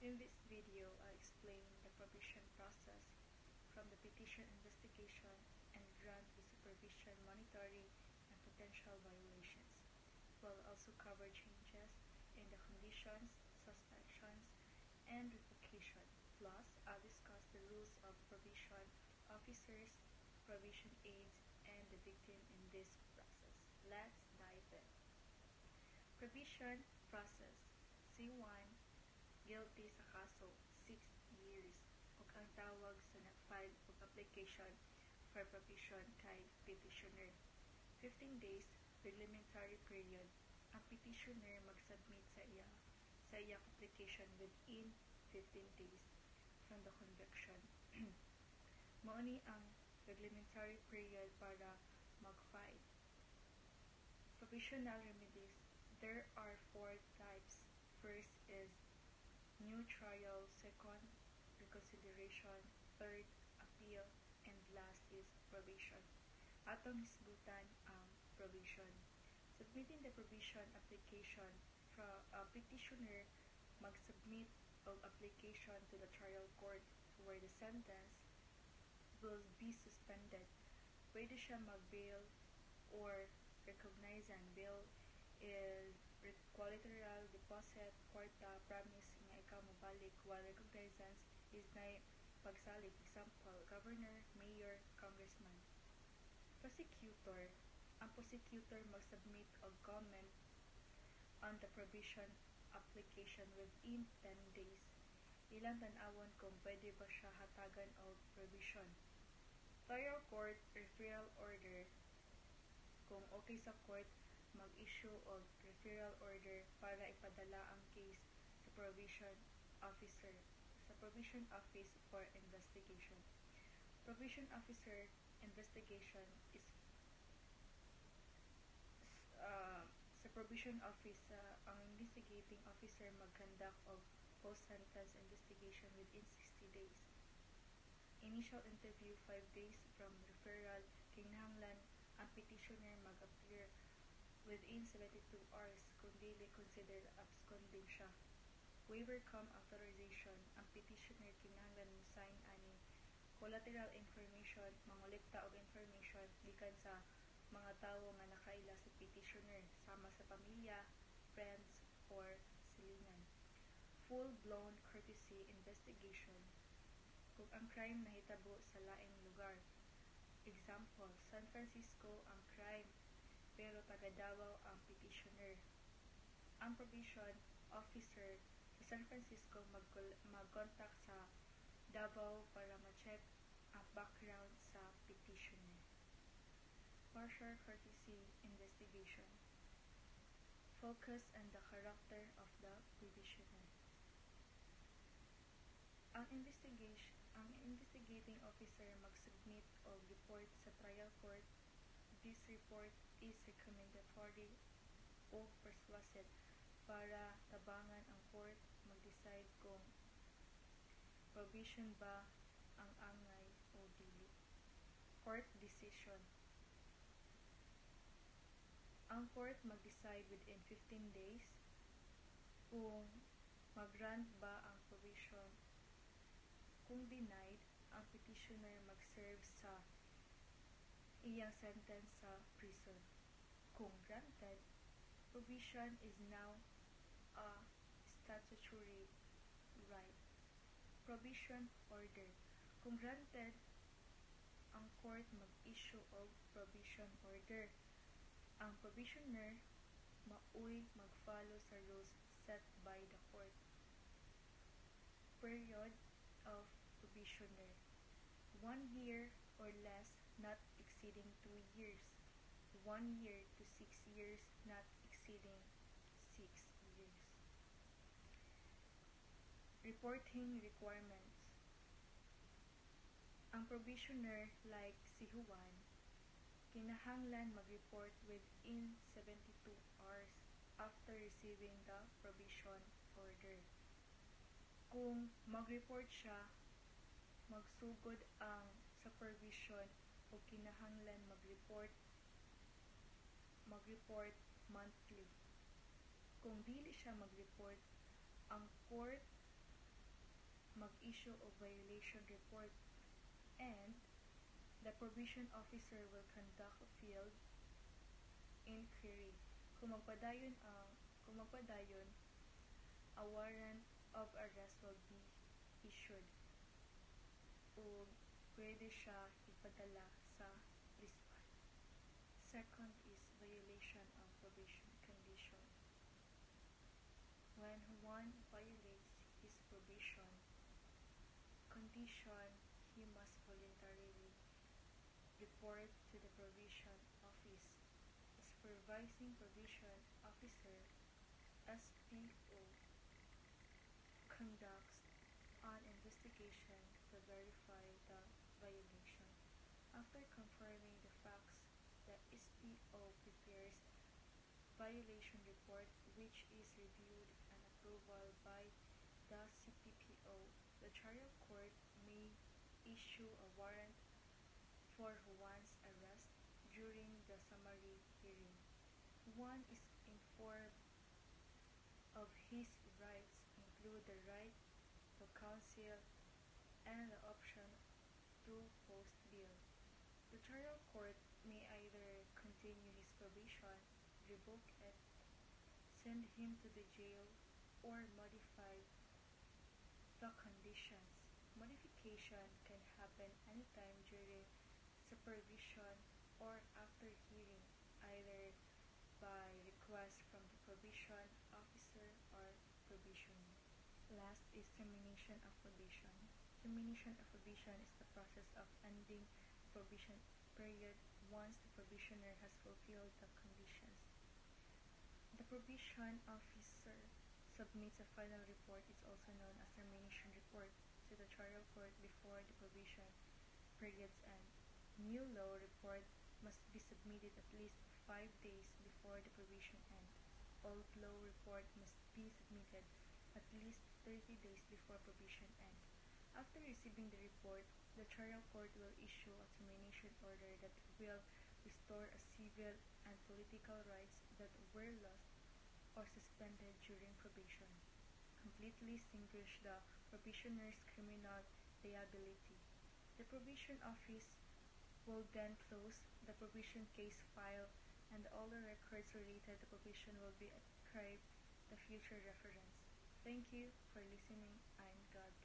In this video, I'll explain the probation process from the petition investigation and grant the supervision, monitoring, and potential violations. We'll also cover changes in the conditions, suspensions, and revocation. Plus, I'll discuss the rules of probation officers, probation aides, and the victim in this process. Let's dive in. Probation process. C1. Guilty sa kaso, 6 years. Ug ang tawag sa nag-file og application for probation kay petitioner. 15 days parliamentary period. Ang petitioner mag-submit sa iyang application within 15 days from the conviction. Mao ni ang parliamentary period para mag-file. Provisional remedies. There are 4 types. First is new trial, second, reconsideration, third, appeal, and last is probation. Atong hisgutan ang probation. Submitting the probation application from a petitioner mag-submit of application to the trial court where the sentence will be suspended. Pwede siya mag-bail or recognize ang bail is collateral deposit, kwarta, promise nga ikaw mabalik, while recognizance is na pagsalig, example, governor, mayor, congressman. Prosecutor. Ang prosecutor mag-submit og comment on the probation application within 10 days. Ilang tan-awon kung pwede ba siya hatagan og probation. Trial court referral order. Kung okay sa court, mag-issue og referral order para ipadala ang case sa probation officer sa probation office for investigation. Probation officer investigation is sa probation office ang investigating officer mag-conduct of post-sentence investigation within 60 days. Initial interview 5 days from referral. Kinahanglan ang petitioner mag-appear within 72 hours kung dili consider absconding siya. Waiver cum authorization. Ang petitioner kinahanglan mo sign ani collateral information, mangolekta og information gikan sa mga tawo nga nakaila sa petitioner sama sa pamilya, friends, or silingan. Full-blown courtesy investigation. Kung ang crime nahitabo sa laing lugar. Example, San Francisco ang crime pero taga Davao ang petitioner. Ang probation officer sa San Francisco mag-contact sa Davao para ma-check ang background sa petitioner. Partial courtesy investigation. Focus on the character of the petitioner. Ang investigating officer mag-submit og report sa trial court. This report is recommendatory o persuasive para tabangan ang court mag-decide kung probation ba ang angay o dili. Court decision. Ang court mag-decide within 15 days kung mag-grant ba ang probation. Kung denied, ang petitioner mag-serve sa iyang sentence sa prison. Kung granted, probation is now a statutory right. Probation order. Kung granted, ang court mag-issue of probation order. Ang probationer mauy mag-follow sa rules set by the court. Period of probationer. 1 year or less, not exceeding 2 years. 1 year to 6 years, not exceeding 6 years. Reporting requirements. Ang probationer like si Juan, kinahanglan mag-report within 72 hours after receiving the probation order. Kung mag-report siya, magsugod ang supervision o kinahanglan mag-report monthly. Kung dili siya mag-report, ang court mag-issue of violation report, and the probation officer will conduct a field inquiry. Kung magpadayon ang kung magpadayon, a warrant of arrest will be issued ug pwede siya ipadala sa lispan. Second is violation of probation condition. When one violates his probation condition, he must voluntarily report to the probation office. The supervising probation officer (SPO) conducts an investigation to verify the violation. After confirming the facts, the SPO prepares violation report, which is reviewed and approval by the CPPO. The trial court may issue a warrant for Juan's arrest during the summary hearing. Juan is informed of his rights, include the right to counsel and the option to post bail. The trial court may either continue his probation, revoke it, send him to the jail, or modify the conditions. Modification can happen anytime during supervision or after hearing, either by request from the probation officer or probationer. Last is termination of probation. Termination of probation is the process of ending the probation period once the probationer has fulfilled the conditions. The probation officer submits a final report, is also known as termination report, to the trial court before the probation period's end. New law report must be submitted at least 5 days before the probation end. Old law report must be submitted at least 30 days before probation end. After receiving the report, the trial court will issue a termination order that will restore a civil and political rights that were lost or suspended during probation, completely extinguish the probationer's criminal liability. The probation office will then close the probation case file, and all the records related to probation will be archived to future reference. Thank you for listening. I'm God.